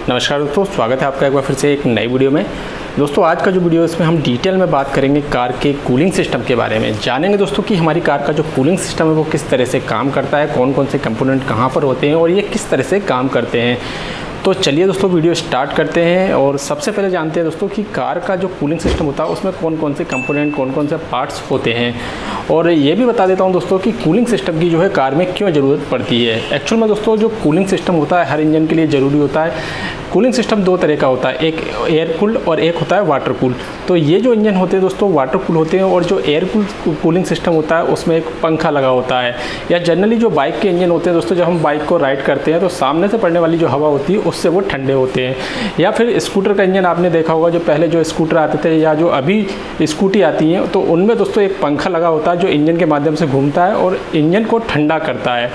नमस्कार दोस्तों, स्वागत है आपका एक बार फिर से एक नई वीडियो में। दोस्तों आज का जो वीडियो है इसमें हम डिटेल में बात करेंगे कार के कूलिंग सिस्टम के बारे में। जानेंगे दोस्तों कि हमारी कार का जो कूलिंग सिस्टम है वो किस तरह से काम करता है, कौन कौन से कंपोनेंट कहाँ पर होते हैं और ये किस तरह से काम करते हैं। तो चलिए दोस्तों वीडियो स्टार्ट करते हैं। और सबसे पहले जानते हैं दोस्तों कि कार का जो कूलिंग सिस्टम होता है उसमें कौन कौन से कंपोनेंट, कौन कौन से पार्ट्स होते हैं। और ये भी बता देता हूँ दोस्तों कि कूलिंग सिस्टम की जो है कार में क्यों ज़रूरत पड़ती है। एक्चुअल में दोस्तों जो कूलिंग सिस्टम होता है हर इंजन के लिए ज़रूरी होता है। कूलिंग सिस्टम दो तरह का होता है, एक एयर कूल्ड और एक होता है वाटर कूल। तो ये जो इंजन होते हैं दोस्तों वाटर कूल होते हैं, और जो एयर कूलिंग सिस्टम होता है उसमें एक पंखा लगा होता है। या जनरली जो बाइक के इंजन होते हैं दोस्तों, जब हम बाइक को राइड करते हैं तो सामने से पड़ने वाली जो हवा होती है उससे वो ठंडे होते हैं। या फिर स्कूटर का इंजन आपने देखा होगा, जो पहले जो स्कूटर आते थे या जो अभी स्कूटी आती हैं, तो उनमें दोस्तों एक पंखा लगा होता है जो इंजन के माध्यम से घूमता है और इंजन को ठंडा करता है।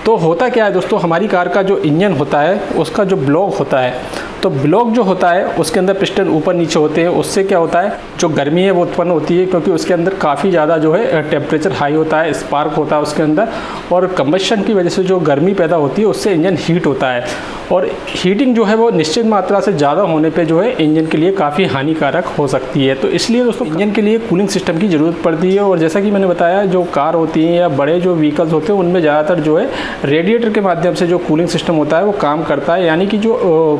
तो होता क्या है दोस्तों, हमारी कार का जो इंजन होता है उसका जो ब्लॉक होता है, तो ब्लॉक जो होता है उसके अंदर पिस्टन ऊपर नीचे होते हैं। उससे क्या होता है, जो गर्मी है वो उत्पन्न होती है, क्योंकि उसके अंदर काफ़ी ज़्यादा जो है टेम्परेचर हाई होता है, स्पार्क होता है उसके अंदर, और कंबशन की वजह से जो गर्मी पैदा होती है उससे इंजन हीट होता है। और हीटिंग जो है वो निश्चित मात्रा से ज़्यादा होने पे जो है इंजन के लिए काफ़ी हानिकारक हो सकती है। तो इसलिए दोस्तों इंजन के लिए कूलिंग सिस्टम की ज़रूरत पड़ती है। और जैसा कि मैंने बताया, जो कार होती हैं या बड़े जो व्हीकल्स होते हैं उनमें ज़्यादातर जो है रेडिएटर के माध्यम से जो कूलिंग सिस्टम होता है वो काम करता है। यानी कि जो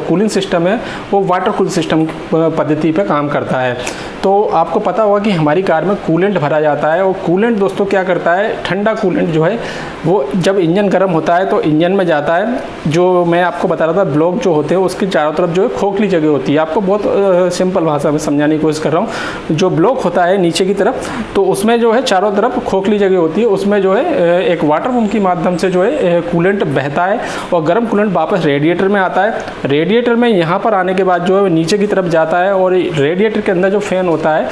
कूलिंग सिस्टम है वो वाटर कूल सिस्टम पद्धति पे काम करता है। तो आपको पता होगा कि हमारी कार में कूलेंट भरा जाता है, और कूलेंट दोस्तों क्या करता है, ठंडा कूलेंट जो है वो जब इंजन गर्म होता है तो इंजन में जाता है। जो मैं आपको बता रहा था, ब्लॉक जो होते हैं उसकी चारों तरफ जो है खोखली जगह होती है। आपको बहुत सिंपल भाषा में समझाने की कोशिश कर रहा हूँ। जो ब्लॉक होता है नीचे की तरफ, तो उसमें जो है चारों तरफ खोखली जगह होती है। उसमें जो है एक वाटर पंप के माध्यम से जो है कूलेंट बहता है और गर्म कूलेंट वापस रेडिएटर में आता है। रेडिएटर में यहाँ पर आने के बाद जो है नीचे की तरफ जाता है, और रेडिएटर के अंदर जो फैन होता है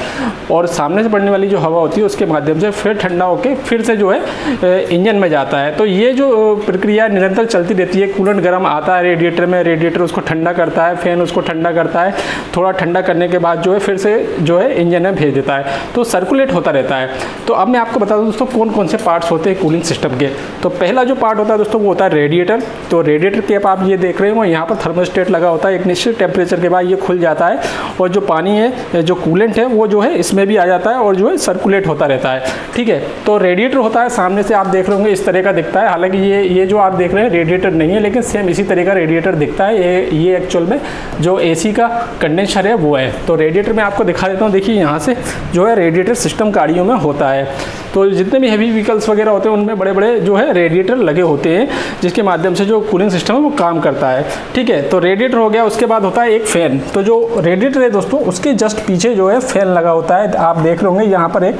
और सामने से पड़ने वाली जो हवा होती है उसके माध्यम से फिर ठंडा होकर फिर से जो है इंजन में जाता है। तो ये जो प्रक्रिया निरंतर चलती रहती है। कूलेंट गर्म आता है रेडिएटर में, रेडिएटर उसको ठंडा करता है, फैन उसको ठंडा करता है, थोड़ा ठंडा करने के बाद जो है फिर से जो है इंजन में भेज देता है, तो सर्कुलेट होता रहता है। तो अब मैं आपको बता दूं दोस्तों कौन कौन से पार्ट्स होते हैं कूलिंग सिस्टम के। तो पहला जो पार्ट होता है दोस्तों वो होता है रेडिएटर। तो रेडिएटर के आप ये देख रहे हो, यहाँ पर थर्मोस्टेट लगा होता है। एक निश्चित टेम्परेचर के बाद ये खुल जाता है और जो पानी है, जो कूलेंट है, वो जो है इसमें भी आ जाता है और जो है सर्कुलेट होता रहता है। ठीक है, तो रेडिएटर होता है, सामने से आप देख रहे होंगे इस तरह का दिखता है। हालांकि ये जो आप देख रहे हैं रेडिएटर नहीं है, लेकिन सेम इसी तरह का रेडिएटर दिखता है। ये एक्चुअल में जो एसी का कंडेंसर है वो है। तो रेडिएटर में आपको दिखा देता हूँ, देखिए यहाँ से जो है रेडिएटर सिस्टम गाड़ियों में होता है। तो जितने भी हैवी व्हीकल्स वगैरह होते हैं उनमें बड़े बड़े जो है रेडिएटर लगे होते हैं, जिसके माध्यम से जो कूलिंग सिस्टम है वो काम करता है। ठीक है, तो रेडिएटर हो गया। उसके बाद होता है एक फ़ैन। तो जो रेडिएटर है दोस्तों उसके जस्ट पीछे जो है फ़ैन लगा होता है। आप देख रहे होंगे यहाँ पर एक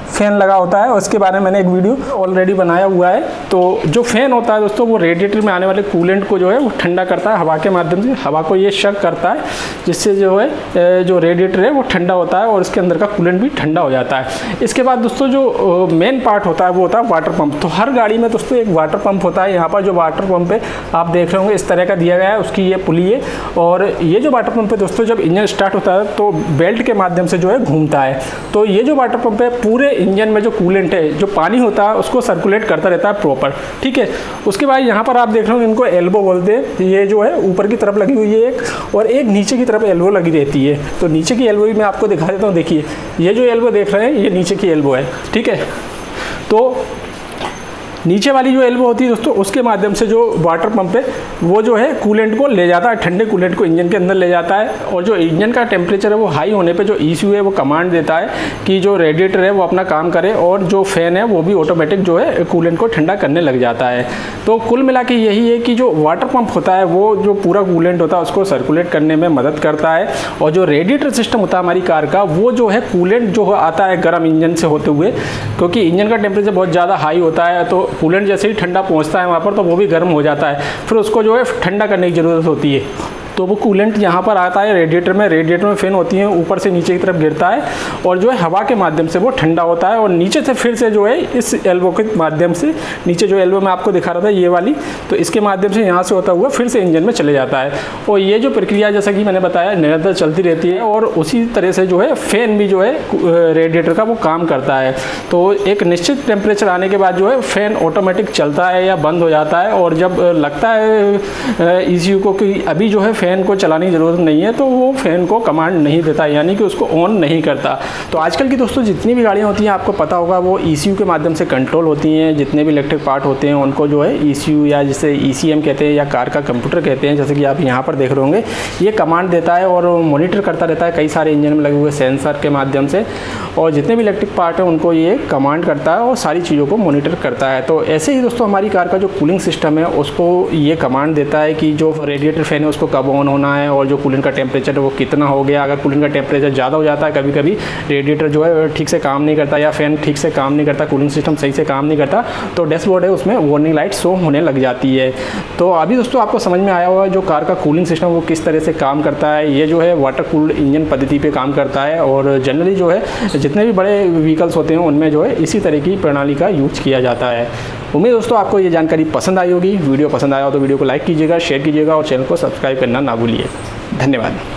फ़ैन लगा होता है, उसके बारे में मैंने एक वीडियो ऑलरेडी बनाया हुआ है। तो जो फ़ैन होता है दोस्तों वो रेडिएटर में आने वाले कूलेंट को जो है वो ठंडा करता है हवा के माध्यम से। हवा को ये शक करता है, जिससे जो है जो रेडिएटर है वो ठंडा होता है और इसके अंदर का कूलेंट भी ठंडा हो जाता है। इसके बाद दोस्तों जो मेन पार्ट होता है वो होता है वाटर पंप। तो हर गाड़ी में दोस्तों एक वाटर पंप होता है। यहाँ पर जो वाटर पंप है आप देख रहे होंगे इस तरह का दिया गया है, उसकी ये पुली है। और ये जो वाटर पंप है दोस्तों, जब इंजन स्टार्ट होता है तो बेल्ट के माध्यम से जो है घूमता है। तो ये जो वाटर पंप है पूरे इंजन में जो कूलेंट है, जो पानी होता है, उसको सर्कुलेट करता रहता है प्रॉपर। ठीक है, उसके बाद यहाँ पर आप देख रहे हो इनको एल्बो बोलते हैं। ये जो है ऊपर की तरफ लगी हुई है एक, और एक नीचे की तरफ एल्बो लगी रहती है। तो नीचे की एल्बो भी मैं आपको दिखा देता हूँ। देखिए ये जो एल्बो देख रहे हैं ये नीचे की एल्बो है। ठीक है, तो नीचे वाली जो एल्बो होती है दोस्तों उसके माध्यम से जो वाटर पंप है वो जो है कूलेंट को ले जाता है, ठंडे कूलेंट को इंजन के अंदर ले जाता है। और जो इंजन का टेम्परेचर है वो हाई होने पे जो ECU है वो कमांड देता है कि जो रेडिएटर है वो अपना काम करे, और जो फ़ैन है वो भी ऑटोमेटिक जो है कूलेंट को ठंडा करने लग जाता है। तो कुल मिला के यही है कि जो वाटर पंप होता है वो जो पूरा कूलेंट होता है उसको सर्कुलेट करने में मदद करता है। और जो रेडिएटर सिस्टम होता है हमारी कार का, वो जो है कूलेंट जो आता है गर्म इंजन से होते हुए, क्योंकि इंजन का टेम्परेचर बहुत ज़्यादा हाई होता है, तो कूलेंट जैसे ही ठंडा पहुंचता है वहाँ पर तो वो भी गर्म हो जाता है। फिर उसको जो है ठंडा करने की ज़रूरत होती है। तो वो कूलेंट यहाँ पर आता है रेडिएटर में। रेडिएटर में फैन होती है, ऊपर से नीचे की तरफ गिरता है और जो है हवा के माध्यम से वो ठंडा होता है। और नीचे से फिर से जो है इस एल्बो के माध्यम से, नीचे जो एल्बो मैं आपको दिखा रहा था ये वाली, तो इसके माध्यम से यहाँ से होता हुआ फिर से इंजन में चले जाता है। और ये जो प्रक्रिया जैसा कि मैंने बताया निरंतर चलती रहती है। और उसी तरह से जो है फ़ैन भी जो है रेडिएटर का वो काम करता है। तो एक निश्चित टेम्परेचर आने के बाद जो है फ़ैन ऑटोमेटिक चलता है या बंद हो जाता है। और जब लगता है ECU को कि अभी जो है फ़ैन को चलाने की ज़रूरत नहीं है तो वो फ़ैन को कमांड नहीं देता, यानी कि उसको ऑन नहीं करता। तो आजकल की दोस्तों जितनी भी गाड़ियाँ होती हैं आपको पता होगा वो ECU के माध्यम से कंट्रोल होती हैं। जितने भी इलेक्ट्रिक पार्ट होते हैं उनको जो है ECU या जिसे ECM कहते हैं या कार का कंप्यूटर कहते हैं, जैसे कि आप यहाँ पर देख रहे होंगे, ये कमांड देता है और मॉनिटर करता रहता है कई सारे इंजन में लगे हुए सेंसर के माध्यम से, और जितने भी इलेक्ट्रिक पार्ट हैं उनको ये कमांड करता है और सारी चीज़ों को मॉनिटर करता है। तो ऐसे ही दोस्तों हमारी कार का जो कूलिंग सिस्टम है उसको ये कमांड देता है कि जो रेडिएटर फ़ैन है उसको कब ऑन होना है और जो कूलिंग का टेम्परेचर है वो कितना हो गया। अगर कूलिंग का टेम्परेचर ज़्यादा हो जाता है, कभी कभी रेडिएटर जो है ठीक से काम नहीं करता या फ़ैन ठीक से काम नहीं करता, कूलिंग सिस्टम सही से काम नहीं करता, तो डैशबोर्ड है उसमें वार्निंग लाइट शो होने लग जाती है। तो अभी दोस्तों आपको समझ में आया होगा जो कार का कूलिंग सिस्टम वो किस तरह से काम करता है। ये जो है वाटर कूल्ड इंजन पद्धति पे काम करता है और जनरली जो है जितने भी बड़े व्हीकल्स होते हैं उनमें जो है इसी तरह की प्रणाली का यूज किया जाता है। उम्मीद दोस्तों आपको ये जानकारी पसंद आई होगी। वीडियो पसंद आया हो तो वीडियो को लाइक कीजिएगा, शेयर कीजिएगा और चैनल को सब्सक्राइब करना ना भूलिए। धन्यवाद।